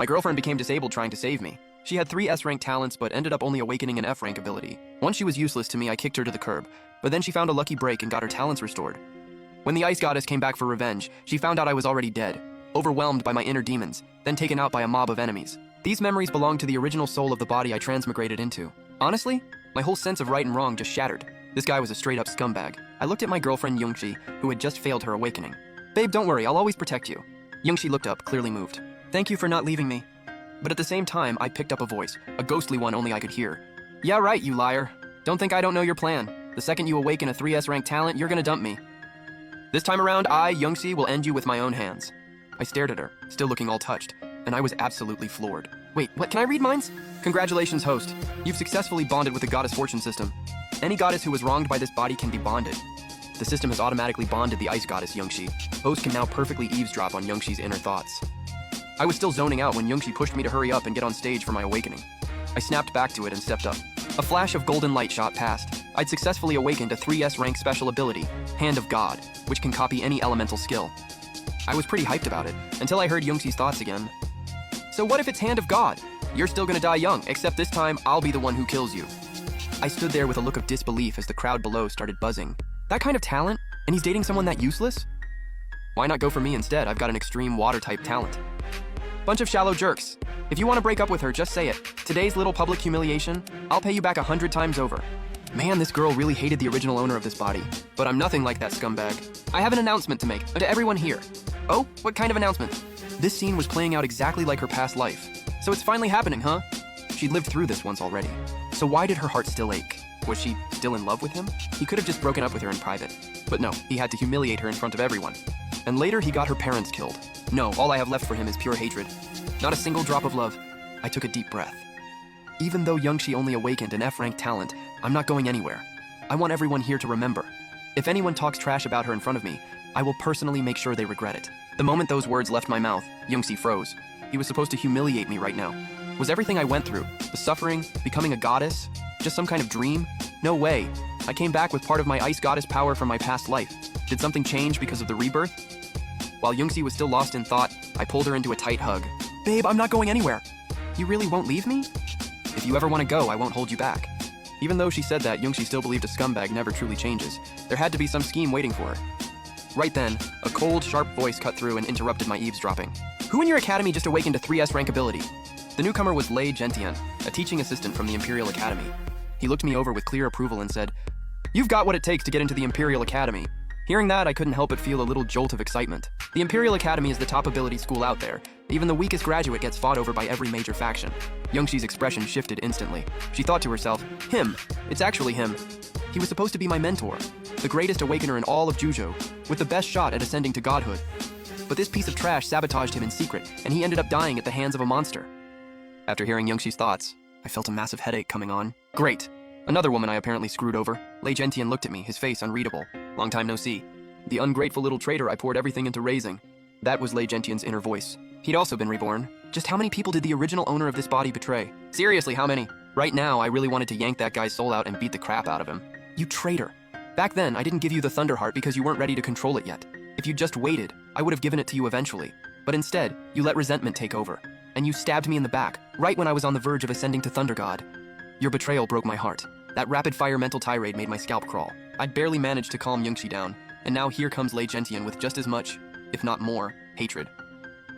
My girlfriend became disabled trying to save me. She had 3 S-rank talents but ended up only awakening an F-rank ability. Once she was useless to me, I kicked her to the curb, but then she found a lucky break and got her talents restored. When the ice goddess came back for revenge, she found out I was already dead, overwhelmed by my inner demons, then taken out by a mob of enemies. These memories belong to the original soul of the body I transmigrated into. Honestly, my whole sense of right and wrong just shattered. This guy was a straight-up scumbag. I looked at my girlfriend Yung Shi, who had just failed her awakening. Babe, don't worry, I'll always protect you. Yung Shi looked up, clearly moved. Thank you for not leaving me. But at the same time, I picked up a voice, a ghostly one only I could hear. Yeah, right, you liar. Don't think I don't know your plan. The second you awaken a 3S rank talent, you're gonna dump me. This time around, I, Yung Shi, will end you with my own hands. I stared at her, still looking all touched, and I was absolutely floored. Wait, what, can I read minds? Congratulations, host. You've successfully bonded with the goddess fortune system. Any goddess who was wronged by this body can be bonded. The system has automatically bonded the ice goddess Yung Shi. Host can now perfectly eavesdrop on Yung Shi's inner thoughts. I was still zoning out when Yung Shi pushed me to hurry up and get on stage for my awakening. I snapped back to it and stepped up. A flash of golden light shot past. I'd successfully awakened a 3S rank special ability, Hand of God, which can copy any elemental skill. I was pretty hyped about it, until I heard Yung Shi's thoughts again. So what if it's Hand of God? You're still gonna die young, except this time I'll be the one who kills you. I stood there with a look of disbelief as the crowd below started buzzing. That kind of talent? And he's dating someone that useless? Why not go for me instead? I've got an extreme water-type talent. Bunch of shallow jerks. If you want to break up with her, just say it. Today's little public humiliation, I'll pay you back 100 times over. Man, this girl really hated the original owner of this body. But I'm nothing like that scumbag. I have an announcement to make, to everyone here. Oh, what kind of announcement? This scene was playing out exactly like her past life. So it's finally happening, huh? She'd lived through this once already. So why did her heart still ache? Was she still in love with him? He could have just broken up with her in private. But no, he had to humiliate her in front of everyone. And later, he got her parents killed. No, all I have left for him is pure hatred. Not a single drop of love. I took a deep breath. Even though Yung Shi only awakened an F-rank talent, I'm not going anywhere. I want everyone here to remember. If anyone talks trash about her in front of me, I will personally make sure they regret it. The moment those words left my mouth, Yung Shi froze. He was supposed to humiliate me right now. Was everything I went through, the suffering, becoming a goddess, just some kind of dream? No way. I came back with part of my ice goddess power from my past life. Did something change because of the rebirth? While Yung Shi was still lost in thought, I pulled her into a tight hug. Babe, I'm not going anywhere. You really won't leave me? If you ever want to go, I won't hold you back. Even though she said that, Yung Shi still believed a scumbag never truly changes. There had to be some scheme waiting for her. Right then, a cold, sharp voice cut through and interrupted my eavesdropping. Who in your academy just awakened a 3S rank ability? The newcomer was Lei Gentian, a teaching assistant from the Imperial Academy. He looked me over with clear approval and said, "You've got what it takes to get into the Imperial Academy." Hearing that, I couldn't help but feel a little jolt of excitement. The Imperial Academy is the top ability school out there. Even the weakest graduate gets fought over by every major faction. Yung Shi's expression shifted instantly. She thought to herself, him. It's actually him. He was supposed to be my mentor, the greatest awakener in all of Jujo, with the best shot at ascending to godhood. But this piece of trash sabotaged him in secret, and he ended up dying at the hands of a monster. After hearing Yung Shi's thoughts, I felt a massive headache coming on. Great. Another woman I apparently screwed over. Lei Gentian looked at me, his face unreadable. Long time no see. The ungrateful little traitor I poured everything into raising. That was Lei Gentian's inner voice. He'd also been reborn. Just how many people did the original owner of this body betray? Seriously, how many? Right now, I really wanted to yank that guy's soul out and beat the crap out of him. You traitor. Back then, I didn't give you the Thunder Heart because you weren't ready to control it yet. If you'd just waited, I would have given it to you eventually. But instead, you let resentment take over. And you stabbed me in the back, right when I was on the verge of ascending to Thunder God. Your betrayal broke my heart. That rapid-fire mental tirade made my scalp crawl. I'd barely managed to calm Yung Shi down, and now here comes Lei Gentian with just as much, if not more, hatred.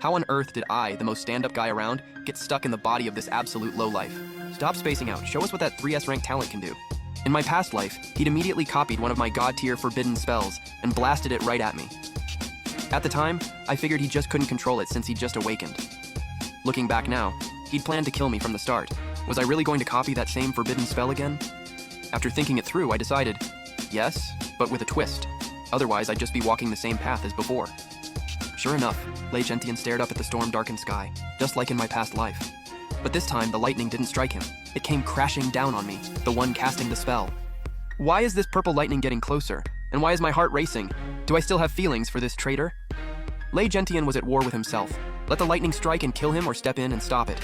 How on earth did I, the most stand-up guy around, get stuck in the body of this absolute lowlife? Stop spacing out. Show us what that 3S rank talent can do. In my past life, he'd immediately copied one of my god-tier forbidden spells and blasted it right at me. At the time, I figured he just couldn't control it since he'd just awakened. Looking back now, he'd planned to kill me from the start. Was I really going to copy that same forbidden spell again? After thinking it through, I decided, yes, but with a twist. Otherwise, I'd just be walking the same path as before. Sure enough, Lei Gentian stared up at the storm-darkened sky, just like in my past life. But this time, the lightning didn't strike him. It came crashing down on me, the one casting the spell. Why is this purple lightning getting closer? And why is my heart racing? Do I still have feelings for this traitor? Lei Gentian was at war with himself. Let the lightning strike and kill him or step in and stop it.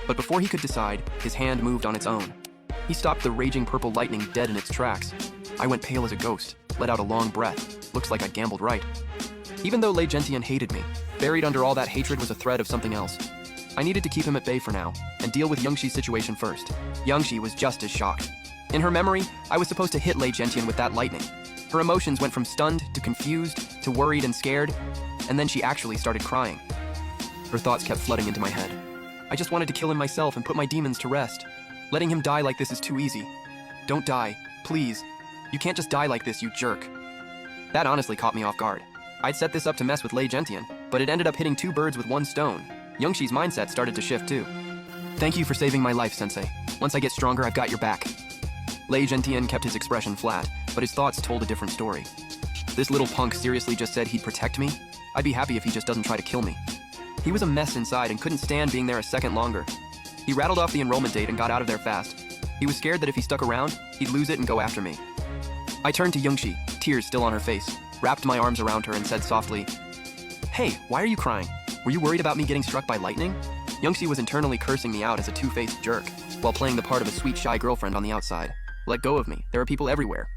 But before he could decide, his hand moved on its own. He stopped the raging purple lightning dead in its tracks. I went pale as a ghost, let out a long breath. Looks like I gambled right. Even though Lei Gentian hated me, buried under all that hatred was a thread of something else. I needed to keep him at bay for now, and deal with Yung Shi's situation first. Yung Shi was just as shocked. In her memory, I was supposed to hit Lei Gentian with that lightning. Her emotions went from stunned to confused to worried and scared, and then she actually started crying. Her thoughts kept flooding into my head. I just wanted to kill him myself and put my demons to rest. Letting him die like this is too easy. Don't die, please. You can't just die like this, you jerk. That honestly caught me off guard. I'd set this up to mess with Lei Gentian, but it ended up hitting two birds with one stone. Yung Shi's mindset started to shift too. Thank you for saving my life, Sensei. Once I get stronger, I've got your back. Lei Gentian kept his expression flat, but his thoughts told a different story. This little punk seriously just said he'd protect me? I'd be happy if he just doesn't try to kill me. He was a mess inside and couldn't stand being there a second longer. He rattled off the enrollment date and got out of there fast. He was scared that if he stuck around, he'd lose it and go after me. I turned to Yung Shi, tears still on her face, wrapped my arms around her and said softly, "Hey, why are you crying? Were you worried about me getting struck by lightning?" Yung Shi was internally cursing me out as a two-faced jerk, while playing the part of a sweet, shy girlfriend on the outside. Let go of me. There are people everywhere.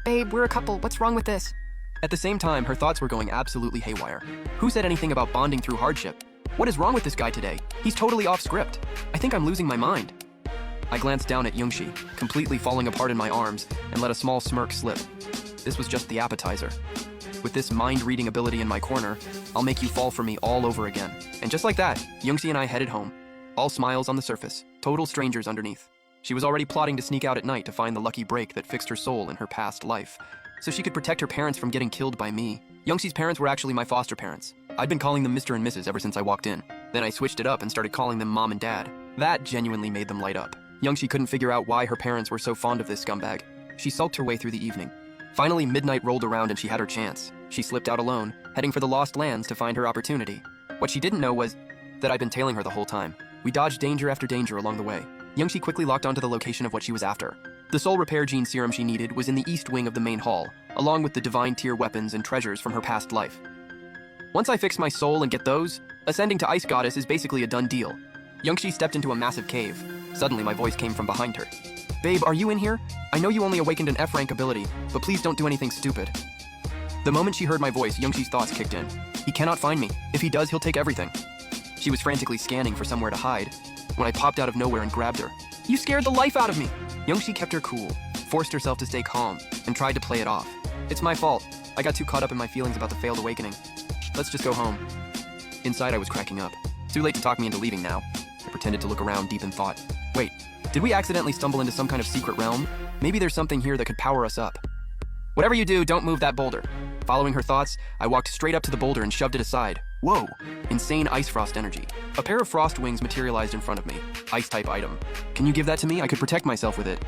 Babe, we're a couple. What's wrong with this? At the same time, her thoughts were going absolutely haywire. Who said anything about bonding through hardship? What is wrong with this guy today? He's totally off script. I think I'm losing my mind. I glanced down at Yung Shi, completely falling apart in my arms, and let a small smirk slip. This was just the appetizer. With this mind-reading ability in my corner, I'll make you fall for me all over again. And just like that, Yung Shi and I headed home. All smiles on the surface, total strangers underneath. She was already plotting to sneak out at night to find the lucky break that fixed her soul in her past life, so she could protect her parents from getting killed by me. Yung Shi's parents were actually my foster parents. I'd been calling them Mr. and Mrs. ever since I walked in. Then I switched it up and started calling them Mom and Dad. That genuinely made them light up. Yung Shi couldn't figure out why her parents were so fond of this scumbag. She sulked her way through the evening. Finally, midnight rolled around and she had her chance. She slipped out alone, heading for the Lost Lands to find her opportunity. What she didn't know was that I'd been tailing her the whole time. We dodged danger after danger along the way. Yung Shi quickly locked onto the location of what she was after. The soul repair gene serum she needed was in the east wing of the main hall, along with the divine tier weapons and treasures from her past life. Once I fix my soul and get those, ascending to Ice Goddess is basically a done deal. Yung Shi stepped into a massive cave. Suddenly my voice came from behind her. "Babe, are you in here? I know you only awakened an F-rank ability, but please don't do anything stupid." The moment she heard my voice, Yung Shi's thoughts kicked in. He cannot find me. If he does, he'll take everything. She was frantically scanning for somewhere to hide, when I popped out of nowhere and grabbed her. "You scared the life out of me!" Yung Shi kept her cool, forced herself to stay calm, and tried to play it off. "It's my fault. I got too caught up in my feelings about the failed awakening. Let's just go home." Inside, I was cracking up. Too late to talk me into leaving now. I pretended to look around deep in thought. Wait, did we accidentally stumble into some kind of secret realm? Maybe there's something here that could power us up. Whatever you do, don't move that boulder. Following her thoughts, I walked straight up to the boulder and shoved it aside. Whoa! Insane ice frost energy. A pair of frost wings materialized in front of me. Ice-type item. Can you give that to me? I could protect myself with it.